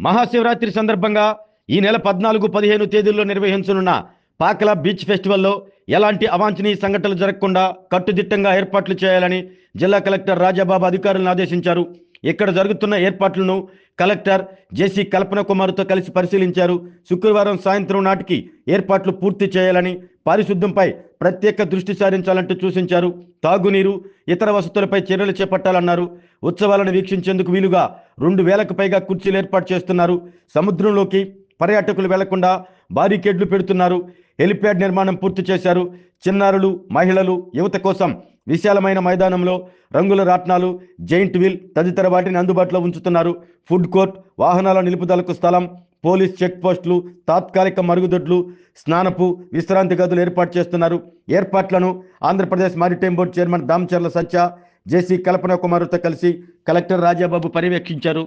మహాశివరాత్రి సందర్భంగా ఈ నెల 14-15 తేదీల్లో నిర్వహించనున్న పాకల బీచ్ ఫెస్టివల్లో ఎలాంటి అవాంఛనీయ సంఘటనలు జరగకుండా కట్టుదిట్టంగా ఏర్పాట్లు చేయాలని జిల్లా కలెక్టర్ రాజాబాబు అధికారులను ఆదేశించారు. ఇక్కడ జరుగుతున్న ఏర్పాట్లను కలెక్టర్ జేసీ కల్పన కుమార్తో కలిసి పరిశీలించారు. శుక్రవారం సాయంత్రం నాటికి ఏర్పాట్లు పూర్తి చేయాలని, పారిశుద్ధ్యంపై ప్రత్యేక దృష్టి సారించాలంటూ సూచించారు. తాగునీరు, ఇతర వసతులపై చర్యలు చేపట్టాలన్నారు. ఉత్సవాలను వీక్షించేందుకు వీలుగా 2000కు పైగా కుర్చీలు ఏర్పాటు చేస్తున్నారు. సముద్రంలోకి పర్యాటకులు వెళ్లకుండా బారికేడ్లు పెడుతున్నారు. హెలిప్యాడ్ నిర్మాణం పూర్తి చేశారు. చిన్నారులు, మహిళలు, యువత కోసం విశాలమైన మైదానంలో రంగుల రాట్నాలు, జైంట్ వీల్ తదితర వాటిని అందుబాటులో ఉంచుతున్నారు. ఫుడ్ కోర్ట్, వాహనాల నిలుపుదలకు స్థలం, పోలీస్ చెక్ పోస్టులు, తాత్కాలిక మరుగుదొడ్లు, స్నానపు, విశ్రాంతి గదులు ఏర్పాటు చేస్తున్నారు. ఏర్పాట్లను Andhra Pradesh maritime board chairman Damacharla Satya, JC Kalpana కుమార్తో కలిసి కలెక్టర్ రాజాబాబు పర్యవేక్షించారు.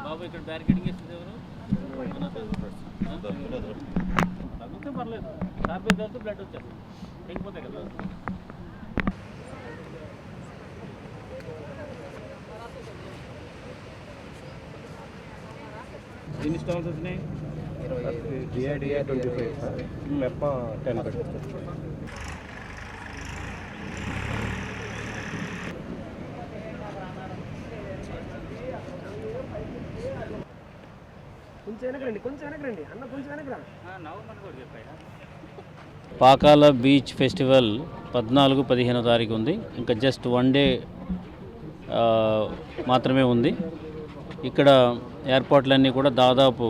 బాబు ఇక్కడ బ్యారికేడింగ్ వేస్తుంది ఎవరు? తగ్గితే పర్లేదు, కార్పేట్ తర్వాత బ్లడ్ వచ్చేస్తుంది, తెగిపోతే కదా. ఎన్ని స్టాల్స్ వచ్చినాయి? 25 మెప్ప 10. పాకాల బీచ్ ఫెస్టివల్ 14-15 తారీఖు ఉంది. ఇంకా జస్ట్ 1 డే మాత్రమే ఉంది. ఇక్కడ ఏర్పాట్లన్నీ కూడా దాదాపు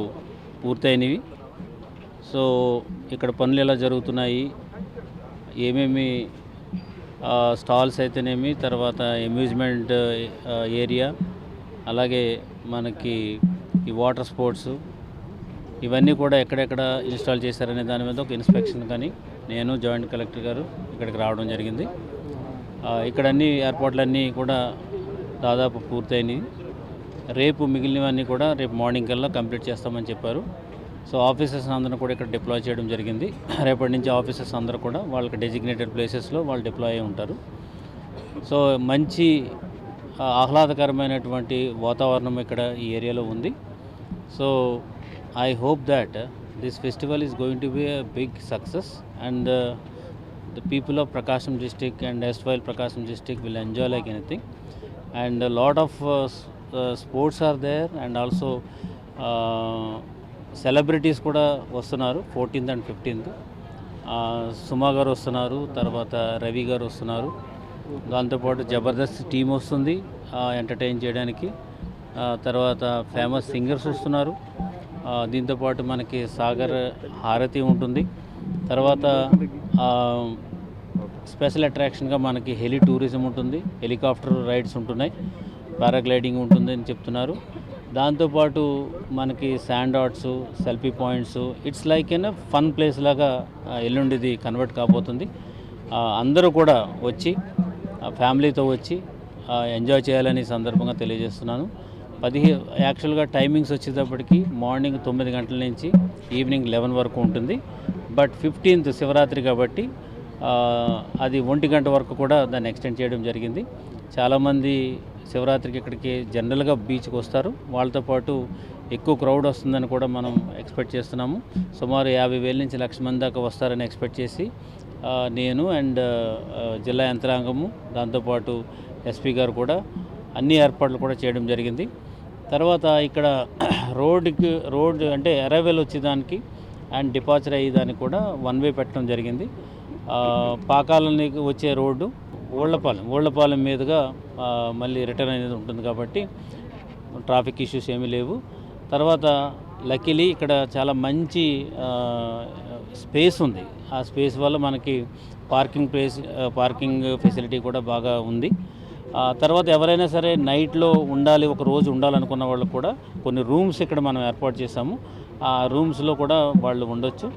పూర్తయినవి. సో ఇక్కడ పనులు ఎలా జరుగుతున్నాయి, ఏమేమి స్టాల్స్ అయితేనేమి, తర్వాత అమ్యూజ్మెంట్ ఏరియా, అలాగే మనకి ఈ వాటర్ స్పోర్ట్స్, ఇవన్నీ కూడా ఎక్కడెక్కడ ఇన్స్టాల్ చేశారనే దాని మీద ఒక ఇన్స్పెక్షన్ కానీ నేను జాయింట్ కలెక్టర్ గారు ఇక్కడికి రావడం జరిగింది. ఇక్కడ అన్ని ఏర్పాట్లన్నీ కూడా దాదాపు పూర్తయినాయి. రేపు మిగిలినవన్నీ కూడా రేపు మార్నింగ్ కల్లా కంప్లీట్ చేస్తామని చెప్పారు. సో ఆఫీసర్స్ అందరూ కూడా ఇక్కడ డిప్లాయ్ చేయడం జరిగింది. రేపటి నుంచి ఆఫీసర్స్ అందరూ కూడా వాళ్ళకి డెసిగ్నేటెడ్ ప్లేసెస్లో వాళ్ళు డిప్లాయ్ అయి ఉంటారు. సో మంచి ఆహ్లాదకరమైనటువంటి వాతావరణం ఇక్కడ ఈ ఏరియాలో ఉంది. So I hope that this festival is going to be a big success and the people of Prakasam district and erstwhile Prakasam district will enjoy like anything, and a lot of sports are there, and also celebrities కూడా వస్తున్నారు. 14th and 15th సుమా గారు వస్తున్నారు, తర్వాత రవి గారు వస్తున్నారు, దాంతోపాటు Jabardasth team వస్తుంది entertain చేయడానికి, తర్వాత ఫేమస్ సింగర్స్ వస్తున్నారు, దీంతోపాటు మనకి సాగర్ హారతి ఉంటుంది, తర్వాత స్పెషల్ అట్రాక్షన్గా మనకి హెలి టూరిజం ఉంటుంది, హెలికాప్టర్ రైడ్స్ ఉంటున్నాయి, పారాగ్లైడింగ్ ఉంటుంది అని చెప్తున్నారు. దాంతోపాటు మనకి sand arts, selfie points, it's like an fun place లాగా ఎల్లుండిది కన్వర్ట్ కాబోతుంది. అందరూ కూడా వచ్చి ఫ్యామిలీతో వచ్చి ఎంజాయ్ చేయాలని సందర్భంగా తెలియజేస్తున్నాను. యాక్చువల్గా టైమింగ్స్ వచ్చేటప్పటికి మార్నింగ్ 9 గంటల నుంచి ఈవినింగ్ 11 వరకు ఉంటుంది. బట్ 15th శివరాత్రి కాబట్టి అది 1 గంట వరకు కూడా దాన్ని ఎక్స్టెండ్ చేయడం జరిగింది. చాలామంది శివరాత్రికి ఇక్కడికి జనరల్గా బీచ్కి వస్తారు, వాళ్ళతో పాటు ఎక్కువ క్రౌడ్ వస్తుందని కూడా మనం ఎక్స్పెక్ట్ చేస్తున్నాము. సుమారు 50,000 నుంచి 1,00,000 మంది దాకా వస్తారని ఎక్స్పెక్ట్ చేసి నేను అండ్ జిల్లా యంత్రాంగము, దాంతోపాటు ఎస్పీ గారు కూడా అన్ని ఏర్పాట్లు కూడా చేయడం జరిగింది. తర్వాత ఇక్కడ రోడ్ అంటే అరైవల్ వచ్చేదానికి అండ్ డిపార్చర్ అయ్యేదానికి కూడా 1 వే పెట్టడం జరిగింది. పాకాలని వచ్చే రోడ్డు ఓళ్లపాలెం మీదుగా మళ్ళీ రిటర్న్ అనేది ఉంటుంది కాబట్టి ట్రాఫిక్ ఇష్యూస్ ఏమీ లేవు. తర్వాత లక్కీలీ ఇక్కడ చాలా మంచి స్పేస్ ఉంది. ఆ స్పేస్ వల్ల మనకి పార్కింగ్ ఫెసిలిటీ కూడా బాగా ఉంది. తర్వాత ఎవరైనా సరే నైట్లో ఉండాలి, ఒక రోజు ఉండాలనుకున్న వాళ్ళు కూడా కొన్ని రూమ్స్ ఇక్కడ మనం ఏర్పాటు చేసాము. ఆ రూమ్స్లో కూడా వాళ్ళు ఉండొచ్చు.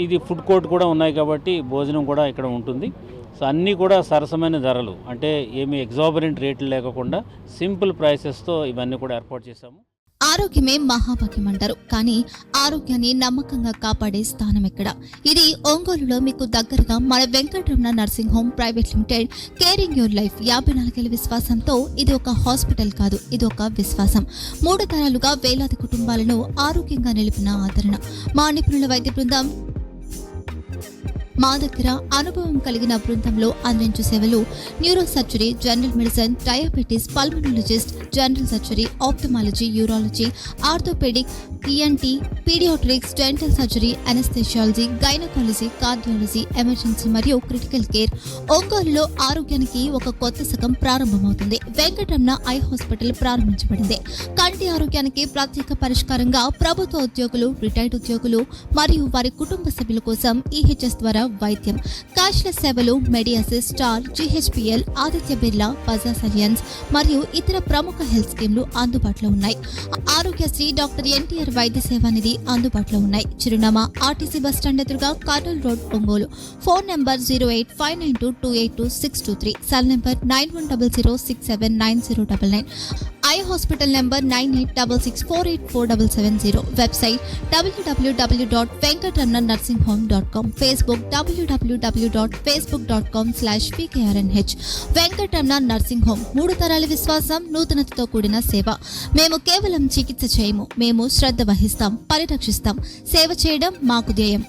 ఇది ఫుడ్ కోర్ట్ కూడా ఉన్నాయి కాబట్టి భోజనం కూడా ఇక్కడ ఉంటుంది. సో అన్నీ కూడా సరసమైన ధరలు, అంటే ఏమి ఎగ్జాబరెంట్ రేట్లు లేకుండా సింపుల్ ప్రైసెస్తో ఇవన్నీ కూడా ఏర్పాటు చేశాము. ఆరోగ్యమే మహాభాగ్యం అంటారు, కానీ ఆరోగ్యాన్ని నమ్మకంగా కాపాడే స్థానం ఎక్కడ? ఇది ఒంగోలులో మీకు దగ్గరగా మన Venkataramana nursing home private limited. Caring your life 54 ఏళ్ల విశ్వాసంతో ఇది ఒక హాస్పిటల్ కాదు, ఇది ఒక విశ్వాసం. 3 తరాలుగా వేలాది కుటుంబాలను ఆరోగ్యంగా నిలిపిన ఆదరణ. మా నిపుణుల వైద్య బృందం మా దగ్గర అనుభవం కలిగిన బృందంలో అందించే సేవలు neuro surgery, general medicine, diabetes, pulmonologist, general surgery, ophthalmology, urology, orthopaedic, ENT, paediatrics, dental surgery, anaesthesiology, gynaecology, cardiology, emergency మరియు క్రిటికల్ కేర్. ఒంగోలులో ఆరోగ్యానికి ఒక కొత్త శకం ప్రారంభమవుతుంది. వెంకటరమణ ఐ హాస్పిటల్ ప్రారంభించబడింది. కంటి ఆరోగ్యానికి ప్రత్యేక పరిష్కారంగా ప్రభుత్వ ఉద్యోగులు, రిటైర్డ్ ఉద్యోగులు మరియు వారి కుటుంబ సభ్యుల కోసం EHS ద్వారా వైద్యం, క్యాష్లెస్ సేవలు, Mediassist, Star, GHPL, Aditya Birla, Bajaj Allianz మరియు ఇతర ప్రముఖ హెల్త్ స్కీమ్లు అందుబాటులో ఉన్నాయి. ఆరోగ్యశ్రీ, డాక్టర్ NTR వైద్య సేవా నిధి అందుబాటులో ఉన్నాయి. చిరునామా RTC బస్ స్టాండ్ ఎదురుగా, Kurnool road, Ongole. Phone number 08592282623, cell number 9100679099, eye hospital number 9866484770, website www.venkatramanarsinghome.com, Facebook www.facebook.com/VKRNH. Venkataramana nursing home, 3 తరాల విశ్వాసం, నూతనతతో కూడిన సేవ. మేము కేవలం చికిత్స చేయము, మేము శ్రద్ధ వహిస్తాం, పరిరక్షిస్తాం. సేవ చేయడం మాకు ధ్యేయం.